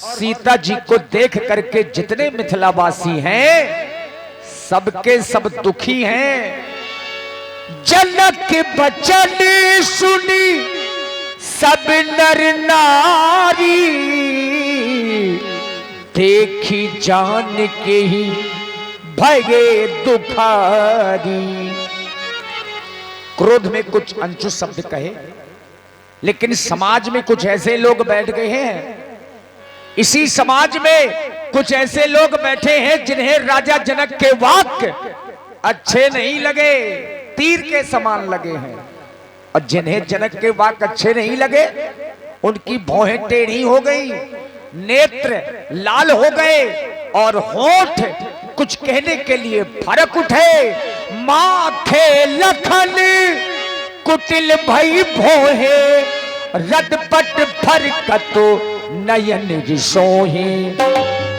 सीता जी को देख करके जितने मिथिलावासी हैं सबके सब दुखी हैं। जनक बचन सुनी सब नर नारी, देखी जान के ही भगे दुखारी। क्रोध में कुछ अंशुष शब्द कहे, लेकिन समाज में कुछ ऐसे लोग बैठ गए हैं, इसी समाज में कुछ ऐसे लोग बैठे हैं जिन्हें राजा जनक के वाक्य अच्छे नहीं लगे, तीर के समान लगे हैं। और जिन्हें जनक के वाक्य अच्छे नहीं लगे उनकी भौहें टेढ़ी हो गई, नेत्र लाल हो गए और होंठ कुछ कहने के लिए फरक उठे। माथे लखन कुटिल भई भोहे, रदपट फरकतो नयन रिसोहे।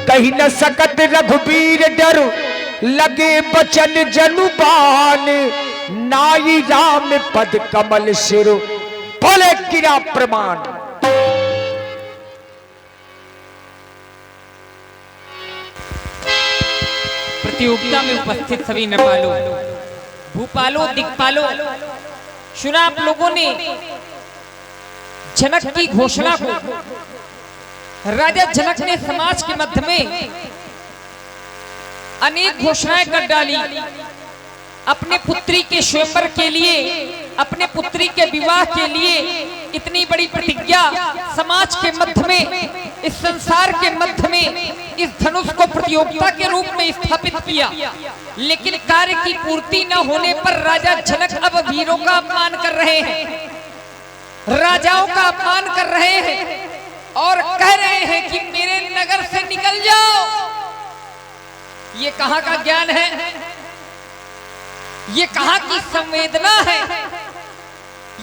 कहीं न सकत रघुबीर डर, लगे बचन जनुबान। नाई राम पद कमल सिर, बोले किरा प्रमाण। प्रतियोगिता में उपस्थित सभी नरपालों, भूपालों, दिक्पालों, सुना आप लोगों ने जनक की घोषणा को। राजा जनक ने समाज के मध्य में अनेक घोषणाएं कर डाली। अपने पुत्री के स्वयंवर के लिए, अपने पुत्री के विवाह के लिए इतनी बड़ी प्रतिज्ञा समाज के मध्य में, इस संसार के मध्य में इस धनुष को प्रतियोगिता के रूप में स्थापित किया। लेकिन कार्य की पूर्ति न होने पर राजा जनक अब वीरों का अपमान कर रहे हैं, राजाओं का अपमान कर रहे हैं और कह रहे हैं कि मेरे नगर से निकल जाओ। ये कहां का ज्ञान है, ये कहां की संवेदना है,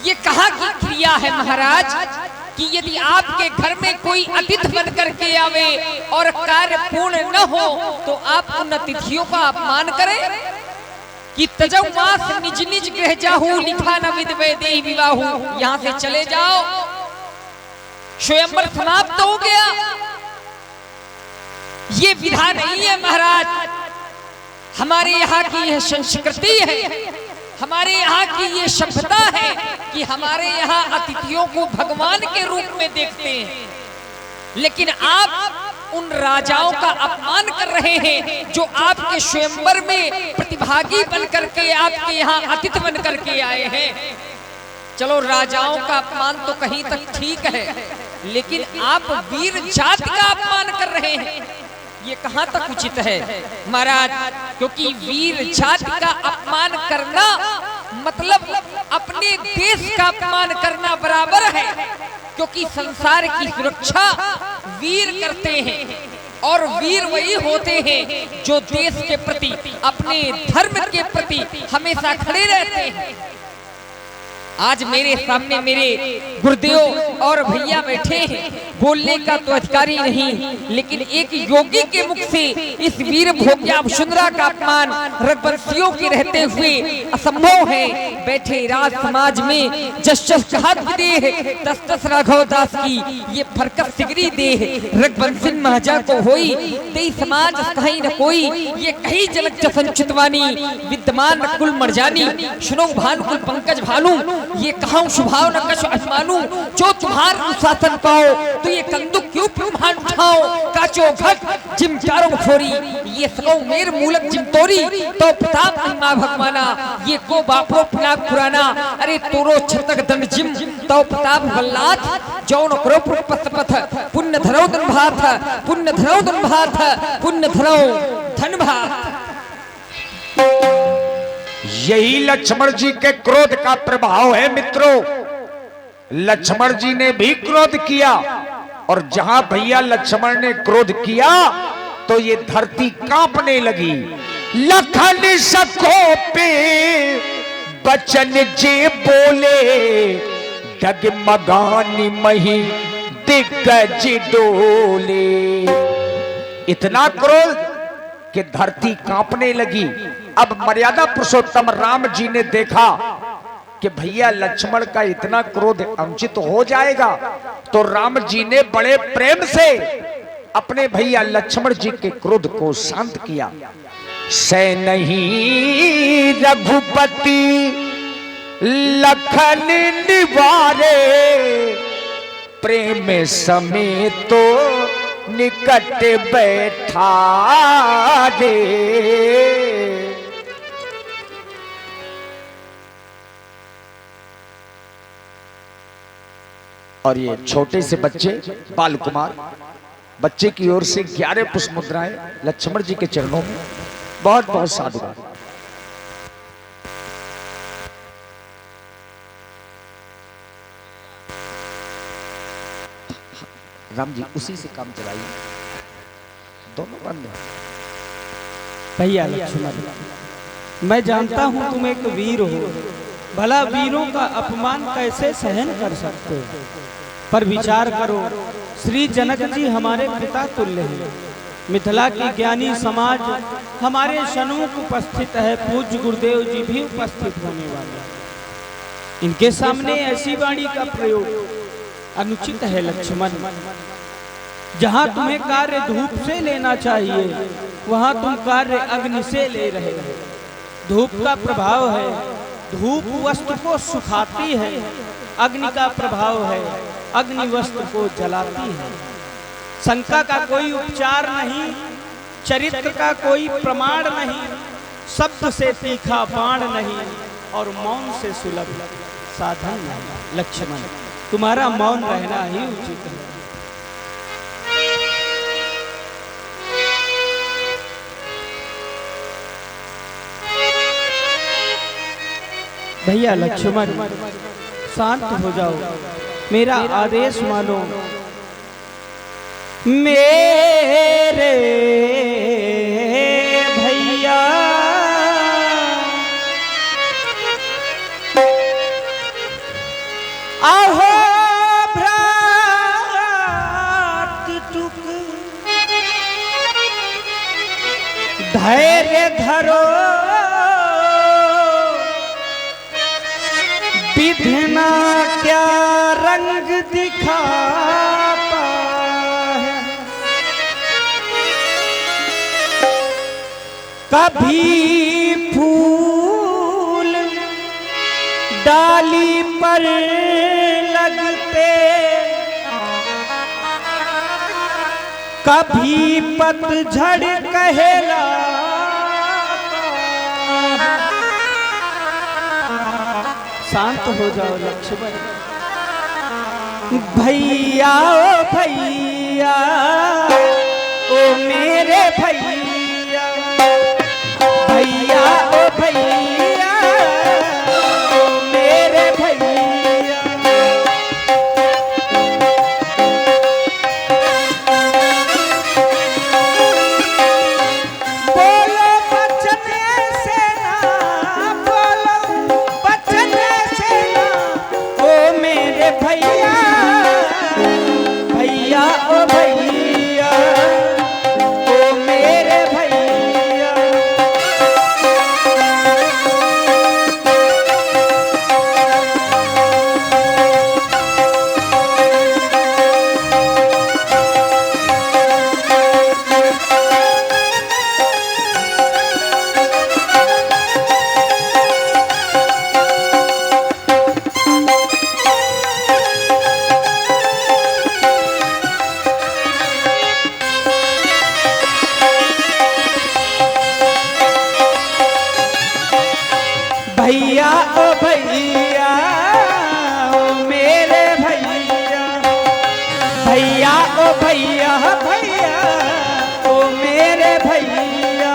ये कहां की क्रिया है महाराज कि यदि आपके घर में कोई अतिथि बन करके आवे और कार्य पूर्ण न हो तो आप उन अतिथियों का अपमान करें कि तजौ मास निज निज गृह जाहू, लिखा न विद वैदेही विवाहू। यहां से चले जाओ, स्वयंवर समाप्त हो गया। ये विधा नहीं है महाराज, हमारे यहाँ की यह संस्कृति है, हमारे यहाँ की ये सभ्यता है कि हमारे यहाँ अतिथियों को भगवान के रूप में देखते हैं। लेकिन आप उन राजाओं का अपमान कर रहे हैं जो आपके स्वयंवर में प्रतिभागी बनकर के आपके यहाँ अतिथि बनकर के आए हैं। चलो राजाओं का अपमान तो कहीं तक ठीक है, लेकिन आप वीर जाति का अपमान कर रहे हैं, ये कहां तक उचित है महाराज? क्योंकि वीर जाति का अपमान करना मतलब अपने देश का अपमान करना बराबर है। क्योंकि संसार की सुरक्षा वीर करते हैं और वीर वही होते हैं जो देश के प्रति, अपने धर्म के प्रति हमेशा खड़े रहते हैं। आज मेरे सामने मेरे गुरुदेव और भैया बैठे हैं, बोलने का तो अधिकारी नहीं, लेकिन एक योगी के मुख से इस वीर भोग्या वसुंधरा का अपमान रघुवंशियों के रहते हुए असंभव है। बैठे राज समाज में जस जस कहा दे, तस तस राघव दास की ये फरकत सिगरी दे। रघुवंशी महाजा को होई तेई समाज कहीं न कोई, ये कही जनक संचितवानी विद्यमान कुल मरजानी। सुनो भानुकुल पंकज भानु, ये कहां शुभाव न कछ अजमानू। जो तुम्हार अनुशासन पाओ तो ये कंदुक क्यों भान उठाओ। काचो घट जिम चारों फोरी, ये सको मेर मूलक जिम तोरी। तो प्रताप महिमा भगवाना, ये को बापरो पिलाप पुराना। अरे तोरो छतक दंड जिम तो प्रताप वल्लाथ। जौन करो पथ पुण्य धरो धन भाथ, पुण्य धरो धन भाथ, पुण्य धरो धन भाथ। यही लक्ष्मण जी के क्रोध का प्रभाव है मित्रों। लक्ष्मण जी ने भी क्रोध किया और जहां भैया लक्ष्मण ने क्रोध किया तो ये धरती कांपने लगी। लखन सखो पे बचन जे बोले, डगमगानी मही दिग्गज डोले। इतना क्रोध कि धरती कांपने लगी। अब मर्यादा पुरुषोत्तम राम जी ने देखा कि भैया लक्ष्मण का इतना क्रोध अनुचित हो जाएगा, तो राम जी ने बड़े प्रेम से अपने भैया लक्ष्मण जी के क्रोध को शांत किया। सह नहीं रघुपति लखन निवारे, प्रेम समेत तो निकट बैठा रे। और ये छोटे से बच्चे बाल कुमार बच्चे की ओर से 11 पुष्प मुद्राएं लक्ष्मण जी के चरणों में। बहुत बहुत साधुवाद। राम जी उसी से काम चलाइए, दोनों बंद हैं। भैया लक्ष्मण, मैं जानता हूं तुम एक वीर हो, भला वीरों का अपमान कैसे सहन कर सकते हो, पर विचार करो, श्री जनक जी हमारे पिता तुल्य हैं, मिथिला की ज्ञानी समाज हमारे सन्मुख उपस्थित है, पूज्य गुरुदेव जी भी उपस्थित होने वाले, इनके सामने ऐसी वाणी का प्रयोग अनुचित है। लक्ष्मण, जहां तुम्हें कार्य धूप से लेना चाहिए वहां तुम कार्य अग्नि से ले रहे हो। धूप का प्रभाव है, धूप वस्त्र को सुखाती है, अग्नि का प्रभाव है, अग्नि वस्त्र को जलाती है। शंका का कोई उपचार नहीं, चरित्र का कोई प्रमाण नहीं, शब्द से तीखा बाण नहीं, और मौन से सुलभ साधन नहीं। लक्ष्मण, तुम्हारा मौन रहना ही उचित है। भैया लक्ष्मण, शांत हो जाओ, मेरा आदेश मानो। मेरे भैया आहो भ्रात टुक, धैर्य धरो, विधना क्या रंग दिखाता है, कभी फूल डाली पर लगते, कभी पतझड़ कहला। शांत हो जाओ लक्ष्मण। भैया ओ भैया, ओ मेरे भैया, भैया ओ भैया, ओ मेरे भैया, बोलो बचन से ना, बोलो बचन से ना, ओ मेरे भैया, भैया ओ भैया, ओ मेरे भैया। भैया ओ भैया, ओ मेरे भैया, भैया ओ भैया, भैया ओ मेरे भैया,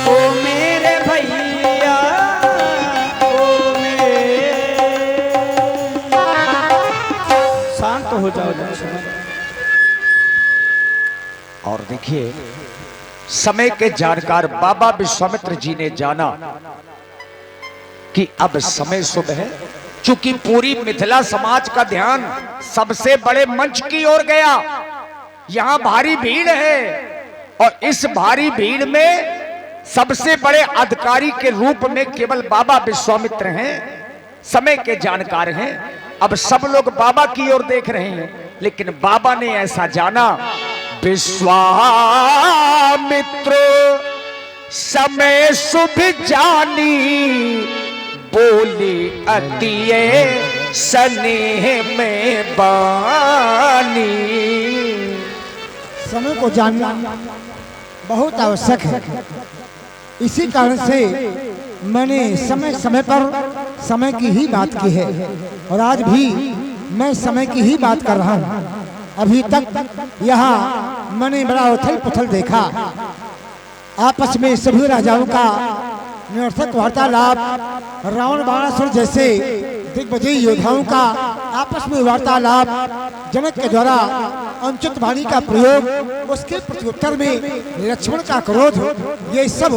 ओ मेरे भैया, ओ मेरे। शांत हो जाओ लक्ष्मण। और देखिए, समय के जानकार बाबा विश्वामित्र जी ने जाना कि अब समय शुभ है, चूंकि पूरी मिथिला समाज का ध्यान सबसे बड़े मंच की ओर गया। यहां भारी भीड़ है और इस भारी भीड़ में सबसे बड़े अधिकारी के रूप में केवल बाबा विश्वामित्र हैं, समय के जानकार हैं। अब सब लोग बाबा की ओर देख रहे हैं, लेकिन बाबा ने ऐसा जाना, विश्वामित्र समय शुभ जानी, बोली अतिय स्नेह में बानी। समय को जानना बहुत आवश्यक है। इसी कारण से मैंने समय समय पर समय की ही बात की है और आज भी मैं समय की ही बात कर रहा हूँ। अभी तक यहाँ मैंने बड़ा उथल पुथल देखा, आपस में सभी राजाओं का निरर्थक वार्तालाप, रावण बाणासुर जैसे दिग्विजयी योद्धाओं का आपस में वार्तालाप, जनक के द्वारा अनुचित वाणी का प्रयोग, उसके प्रत्युत्तर में लक्ष्मण का क्रोध, ये सब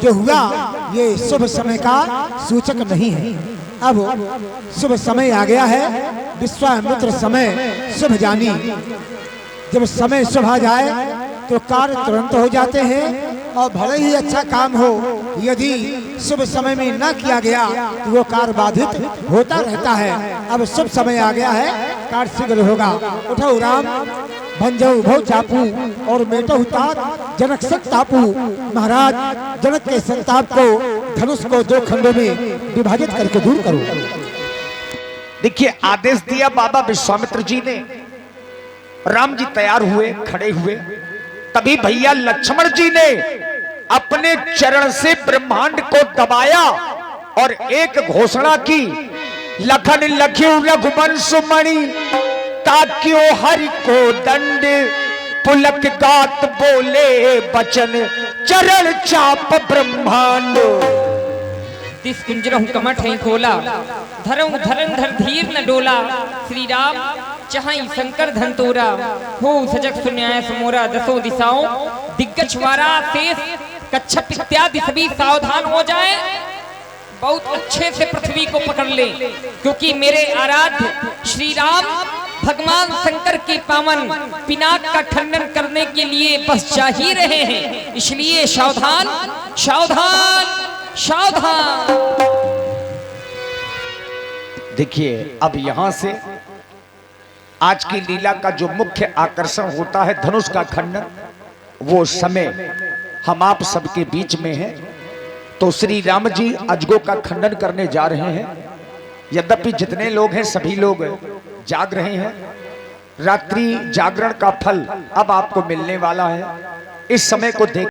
जो हुआ ये शुभ समय का सूचक नहीं है। अब शुभ समय आ गया है, विश्वामित्र समय शुभ जानी। जब समय शुभ आ जाए तो कार्य तुरंत हो जाते हैं और भले ही अच्छा काम हो, यदि शुभ समय में न किया गया तो वो कार्य बाधित होता रहता है। अब शुभ समय आ गया है, कार्य शीघ्र होगा। उठो राम भंजो भो चापू और मेटो तात जनक संतापू। महाराज जनक के संताप को, धनुष को 2 खंडों में विभाजित करके दूर करो। देखिए आदेश दिया बाबा विश्वामित्र जी ने। राम जी तैयार हुए, खड़े हुए, तभी भैया लक्ष्मण जी ने अपने चरण से ब्रह्मांड को दबाया और एक घोषणा की, लखन लख्यु रघुवंश मणि, ताक्यो हरि को दंड, पुलक गात बोले बचन, चरण चाप ब्रह्मांड। तिस कुंजरहु कमठ है खोला, धरऊं धरंधर धीर न डोला। श्री राम चाहि शंकर धन तोरा, हो सजग सुन्याय समोरा। दसों दिशाओं दिग्गज वारा शेष कच्छप इत्यादि सभी सावधान हो जाए, बहुत अच्छे से पृथ्वी को पकड़ ले, क्योंकि मेरे आराध्य श्री राम भगवान शंकर के पावन पिनाक का खंडन करने के लिए बस जा ही रहे हैं। इसलिए सावधान सावधान सावधान। देखिए अब यहां से आज की लीला का जो मुख्य आकर्षण होता है धनुष का खंडन, वो समय हम आप सबके बीच में है। तो श्री राम जी अजगो का खंडन करने जा रहे हैं। यद्यपि जितने लोग हैं सभी लोग जाग रहे हैं। रात्रि जागरण का फल अब आपको मिलने वाला है। इस समय को देख